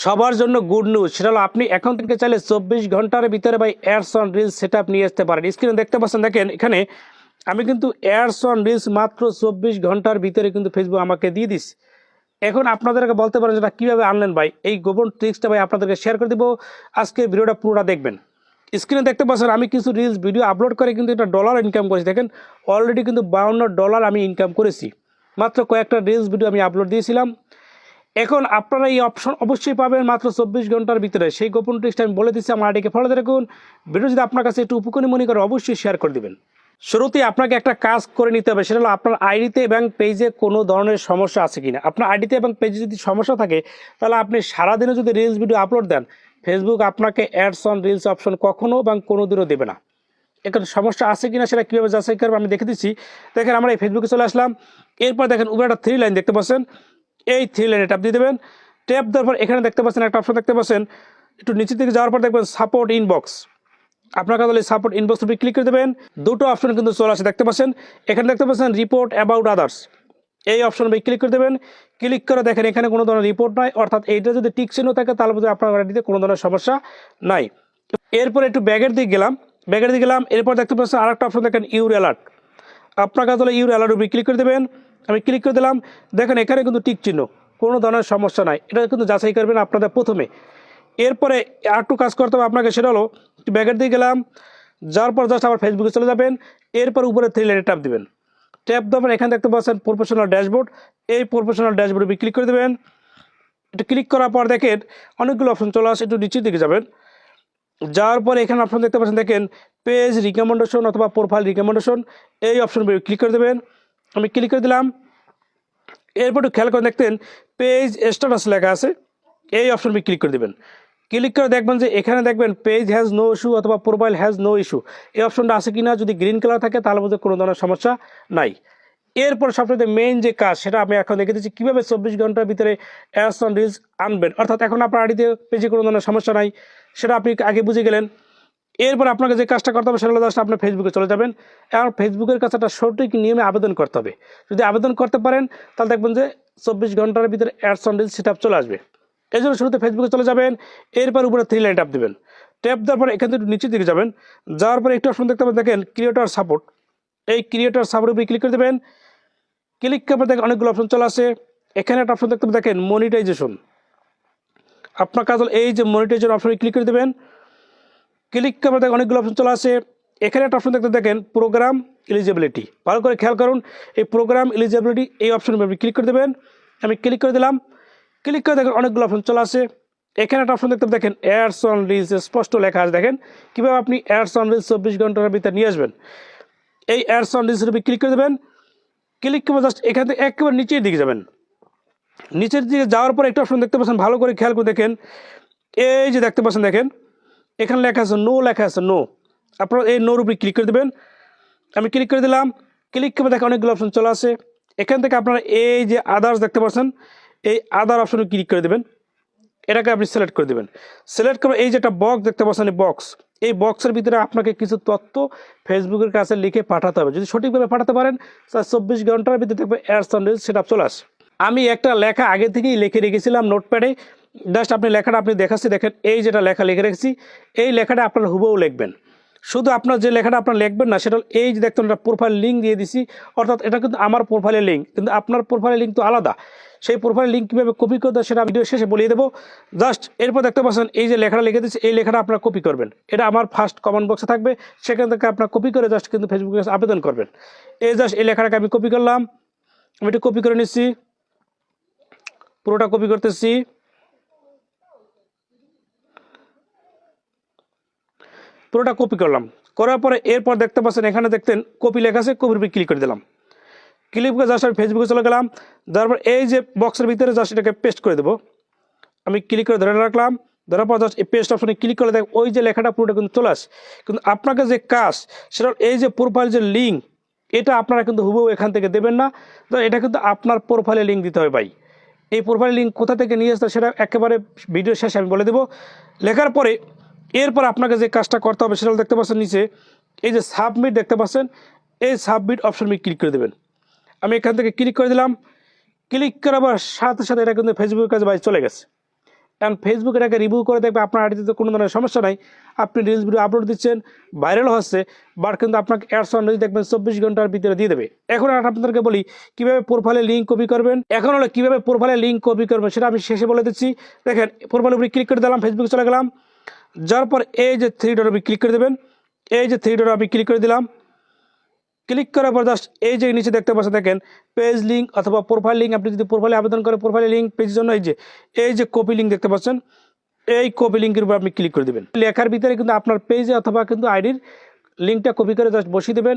সবার জন্য good news, সেটা হলো আপনি এখন থেকে চাইলে 24 ঘন্টার ভিতরে ভাই ads on reels set up নিয়ে আসতে পারেন। স্ক্রিনে দেখতে পাচ্ছেন, দেখেন এখানে আমি কিন্তু অ্যাডস অন রিলস মাত্র 24 ঘন্টার ভিতরে কিন্তু ফেসবুক আমাকে দিয়ে দিস। এখন আপনাদেরকে বলতে পারেন যেটা কীভাবে আনলেন ভাই, এই গোপন ট্রিক্সটা ভাই আপনাদেরকে শেয়ার করে দিব। আজকে ভিডিওটা পুরোটা দেখবেন। স্ক্রিনে দেখতে পাচ্ছেন আমি কিছু রিলস ভিডিও আপলোড করে কিন্তু এটা ডলার ইনকাম করেছি। দেখেন অলরেডি কিন্তু $52 আমি ইনকাম করেছি, মাত্র কয়েকটা রিলস ভিডিও আমি আপলোড দিয়েছিলাম। এখন আপনারা এই অপশন অবশ্যই পাবেন মাত্র 24 ঘন্টার ভিতরে। সেই গোপন ট্রিক্সটা আমি বলে দিচ্ছি, আমার আইডিকে ফলো রাখুন। ভিডিও যদি আপনার কাছে একটু উপকারী মনে করে অবশ্যই শেয়ার করে দেবেন। শুরুতেই আপনাকে একটা কাজ করে নিতে হবে, সেটা হলো আপনার আইডিতে এবং পেজে কোনো ধরনের সমস্যা আছে কিনা। আপনার আইডিতে এবং পেজে যদি সমস্যা থাকে তাহলে আপনি সারাদিনে যদি রিলস ভিডিও আপলোড দেন, ফেসবুক আপনাকে অ্যাডস অন রিলস অপশন কখনো এবং কোনো দিনও দেবে না। এখানে সমস্যা আছে কিনা সেটা কীভাবে যাচাই করবে আমি দেখে দিচ্ছি। দেখেন আমরা এই ফেসবুকে চলে আসলাম। এরপর দেখেন উপরে একটা 3 লাইন দেখতে পাচ্ছেন, এই 3 লাইনে ট্যাপ দিয়ে দেবেন। ট্যাপ দেওয়ার পর এখানে দেখতে পাচ্ছেন একটা অপশন দেখতে পাচ্ছেন, একটু নিচের দিকে যাওয়ার পর দেখবেন সাপোর্ট ইনবক্স। আপনার কাছে সাপোর্ট ইনবক্স উপরে ক্লিক করে দেবেন। দুটো অপশন কিন্তু চলে আসে দেখতে পাচ্ছেন। এখানে দেখতে পাচ্ছেন রিপোর্ট অ্যাবাউট আদার্স, এই অপশন উপরে ক্লিক করে দেবেন। ক্লিক করে দেখেন এখানে কোনো ধরনের রিপোর্ট নাই, অর্থাৎ এইটা যদি টিক চিহ্ন থাকে তাহলে বোধহয় আপনার আইডিতে কোনো ধরনের সমস্যা নাই। এরপর একটু ব্যাগের দিকে গেলাম। এরপর দেখতে পাচ্ছেন আরেকটা অপশন দেখেন ইউর অ্যালার্ট। আপনার কাছে ইউর অ্যালার্ট উপরে ক্লিক করে দেবেন। আমি ক্লিক করে দিলাম। দেখেন এখানে কিন্তু টিক চিহ্ন, কোনো ধরনের সমস্যা নাই। এটা কিন্তু যাচাই করবেন আপনাদের প্রথমে। এরপরে আর একটু কাজ করতে হবে আপনাকে, সেটা হলো ব্যাগের দিকে গেলাম, যাওয়ার পর জাস্ট আবার ফেসবুকে চলে যাবেন। এরপর উপরে 3 লাইনে ট্যাপ দেবেন। ট্যাপ দেওয়ার পর এখানে দেখতে পাচ্ছেন প্রফেশনাল ড্যাশবোর্ড, এই প্রফেশনাল ড্যাশবোর্ডে ক্লিক করে দেবেন। একটু ক্লিক করার পর দেখেন অনেকগুলো অপশন চলে আসে, একটু নিচের দিকে যাবেন। যাওয়ার পরে এখানে অপশন দেখতে পাচ্ছেন, দেখেন পেজ রিকমেন্ডেশন অথবা প্রোফাইল রিকমেন্ডেশন, এই অপশন ক্লিক করে দেবেন। আমি ক্লিক করে দিলাম। এরপর একটু খেয়াল করে দেখতেন পেজ স্ট্যাটাস লেখা আছে, এই অপশন ক্লিক করে দেবেন। ক্লিক করে দেখবেন যে এখানে দেখবেন পেজ হ্যাজ নো ইস্যু অথবা প্রোফাইল হ্যাজ নো ইস্যু, এই অপশনটা আছে কিনা। যদি গ্রিন কালার থাকে তাহলে বোধহয় কোনো ধরনের সমস্যা নাই। এরপর সবচেয়ে মেইন যে কাজ সেটা আমি এখন দেখে দিচ্ছি কীভাবে 24 ঘন্টার ভিতরে অ্যাডস অন রিলস আনবেন। অর্থাৎ এখন আপনার আইডিতে পেজে কোনো ধরনের সমস্যা নাই, সেটা আপনি আগে বুঝে গেলেন। এরপর আপনাকে যে কাজটা করতে হবে সেটা হলো জাস্ট আপনার ফেসবুকে চলে যাবেন এবং ফেসবুকের কাছে একটা সঠিক নিয়মে আবেদন করতে হবে। যদি আবেদন করতে পারেন তাহলে দেখবেন যে 24 ঘন্টার ভিতরে ads on reels set up চলে আসবে। এই জন্য শুরুতে ফেসবুকে চলে যাবেন। এরপর উপরে 3 লাইন ট্যাপ দেবেন। ট্যাপ দেওয়ার পরে এখান থেকে নিচের দিকে যাবেন। যাওয়ার পরে একটু অপশন দেখতে পাবেন, দেখেন ক্রিয়েটর সাপোর্ট, এই ক্রিয়েটর সাপোর্ট উপরে ক্লিক করে দেবেন। ক্লিক করার পর দেখেন অনেকগুলো অপশন চলে আসে। এখানে একটা অপশন দেখতে পাবেন, দেখেন মনিটাইজেশন। আপনার কাজ হলো এই যে মনিটাইজেশন অপশনে ক্লিক করে দেবেন। ক্লিক করার পর দেখেন অনেকগুলো অপশন চলে আসে। এখানে একটা অপশন দেখতে দেখেন প্রোগ্রাম এলিজিবিলিটি, ভালো করে খেয়াল করুন। এই প্রোগ্রাম এলিজিবিলিটি এই অপশন আপনি ক্লিক করে দেবেন। আমি ক্লিক করে দিলাম। ক্লিক করে দেখেন অনেকগুলো অপশন চলে আসে। এখানে একটা অপশন দেখতে দেখেন অ্যাডস অন রিলস, স্পষ্ট লেখা আছে। দেখেন কীভাবে আপনি অ্যাডস অন রিলস 24 ঘন্টার ভিতরে নিয়ে আসবেন। এই অ্যাডস অন রিলসের উপরে ক্লিক করে দেবেন। ক্লিক করে জাস্ট এখান থেকে একেবারে নিচের দিকে যাবেন। নিচের দিকে যাওয়ার পর একটা অপশন দেখতে পাচ্ছেন, ভালো করে খেয়াল করে দেখেন। এই যে দেখতে পাচ্ছেন, দেখেন এখানে লেখা আছে নো, লেখা আছে নো। আপনারা এই নোর উপরে ক্লিক করে দেবেন। আমি ক্লিক করে দিলাম। ক্লিক করে দেখেন অনেকগুলো অপশন চলে আসে। এখান থেকে আপনারা এই যে আদার্স দেখতে পাচ্ছেন, এই আদার অপশনে ক্লিক করে দেবেন। এটাকে আপনি সিলেক্ট করে দেবেন। সিলেক্ট করে এই যে একটা বক্স দেখতে পাচ্ছেন, এই বক্স, এই বক্সের ভিতরে আপনাকে কিছু তথ্য ফেসবুকের কাছে লিখে পাঠাতে হবে। যদি সঠিকভাবে পাঠাতে পারেন তাহলে 24 ঘন্টার ভিতরে দেখবে ads on reels set up চলে আসে। আমি একটা লেখা আগে থেকেই লিখে রেখেছিলাম নোটপ্যাডে, জাস্ট আপনি লেখাটা আপনি দেখাচ্ছি। দেখেন এই যেটা লেখা লিখে রেখেছি, এই লেখাটা আপনার হুবহু লিখবেন। শুধু আপনার যে লেখাটা আপনার লিখবেন না, সেটা এই যে দেখতেন একটা প্রোফাইল লিঙ্ক দিয়ে দিছি, অর্থাৎ এটা কিন্তু আমার প্রোফাইলের লিঙ্ক, কিন্তু আপনার প্রোফাইলের লিঙ্ক তো আলাদা। সেই প্রোফাইল লিঙ্ক কীভাবে কপি করতে হয় সেটা ভিডিও শেষে বলিয়ে দেবো। জাস্ট এরপর দেখতে পাচ্ছেন এই যে লেখাটা লিখে দিচ্ছি, এই লেখাটা আপনারা কপি করবেন। এটা আমার ফার্স্ট কমেন্ট বক্সে থাকবে, সেখান থেকে আপনার কপি করে জাস্ট কিন্তু ফেসবুকে আবেদন করবেন। এই জাস্ট এই লেখাটাকে আমি কপি করলাম। আমি একটু কপি করে নিচ্ছি, পুরোটা কপি করতেছি। পুরোটা কপি করলাম, করার পরে এরপর দেখতে পাচ্ছেন এখানে দেখতেন কপি লেখা আছে, কপির উপরে ক্লিক করে দিলাম। ক্লিক করে জাস্ট আমি ফেসবুকে চলে গেলাম। তারপর এই যে বক্সের ভিতরে জাস্ট এটাকে পেস্ট করে দেবো। আমি ক্লিক করে ধরে রাখলাম। ধরার পর জাস্ট এই পেস্ট অপশনে ক্লিক করে দেখ ওই যে লেখাটা পুরোটা কিন্তু চলে আসে। কিন্তু আপনাকে যে কাজ সেটা এই যে প্রোফাইল যে লিঙ্ক, এটা আপনারা কিন্তু হুবহু এখান থেকে দেবেন না, তো এটা কিন্তু আপনার প্রোফাইলে লিঙ্ক দিতে হবে ভাই। এই প্রোফাইল লিঙ্ক কোথা থেকে নিয়ে আসতে সেটা একেবারে ভিডিও শেষে আমি বলে দেবো। লেখার পরে এরপর আপনাকে যে কাজটা করতে হবে সেটা দেখতে পাচ্ছেন নিচে এই যে সাবমিট দেখতে পাচ্ছেন, এই সাবমিট অপশনে ক্লিক করে দেবেন। আমি এখান থেকে ক্লিক করে দিলাম। ক্লিক করাবার সাথে সাথে এটা কিন্তু ফেসবুকের কাছে ভাই চলে গেছে। কারণ ফেসবুক এটাকে রিভিউ করে দেখবে আপনার আইডিতে কোনো ধরনের সমস্যা নাই, আপনি রিলস ভিডিও আপলোড দিচ্ছেন, ভাইরাল হচ্ছে, বাট কিন্তু আপনাকে অ্যাডস অন রিলস দেখবেন 24 ঘন্টার ভিতরে দিয়ে দেবে। এখন আপনাদেরকে বলি কীভাবে প্রোফাইলে লিঙ্ক কপি করবেন। এখন হলো কীভাবে প্রোফাইলে লিঙ্ক কপি করবেন সেটা আমি শেষে বলে দিচ্ছি। দেখেন প্রোফাইলের উপরে ক্লিক করে দিলাম, ফেসবুকে চলে গেলাম, যাওয়ার পর এই যে 3 ডট আপনি ক্লিক করে দেবেন, এই যে 3 ডট আমি ক্লিক করে দিলাম। ক্লিক করার পর জাস্ট এই যে নিচে দেখতে পাচ্ছেন দেখেন পেজ লিঙ্ক অথবা প্রোফাইল লিঙ্ক, আপনি যদি প্রোফাইলে আবেদন করেন প্রোফাইল লিঙ্ক পেজের জন্য এই যে কপি লিঙ্ক দেখতে পাচ্ছেন, এই কপি লিঙ্কের উপর আপনি ক্লিক করে দেবেন। লেখার ভিতরে কিন্তু আপনার পেজে অথবা কিন্তু আইডির লিঙ্কটা কপি করে জাস্ট বসিয়ে দেবেন।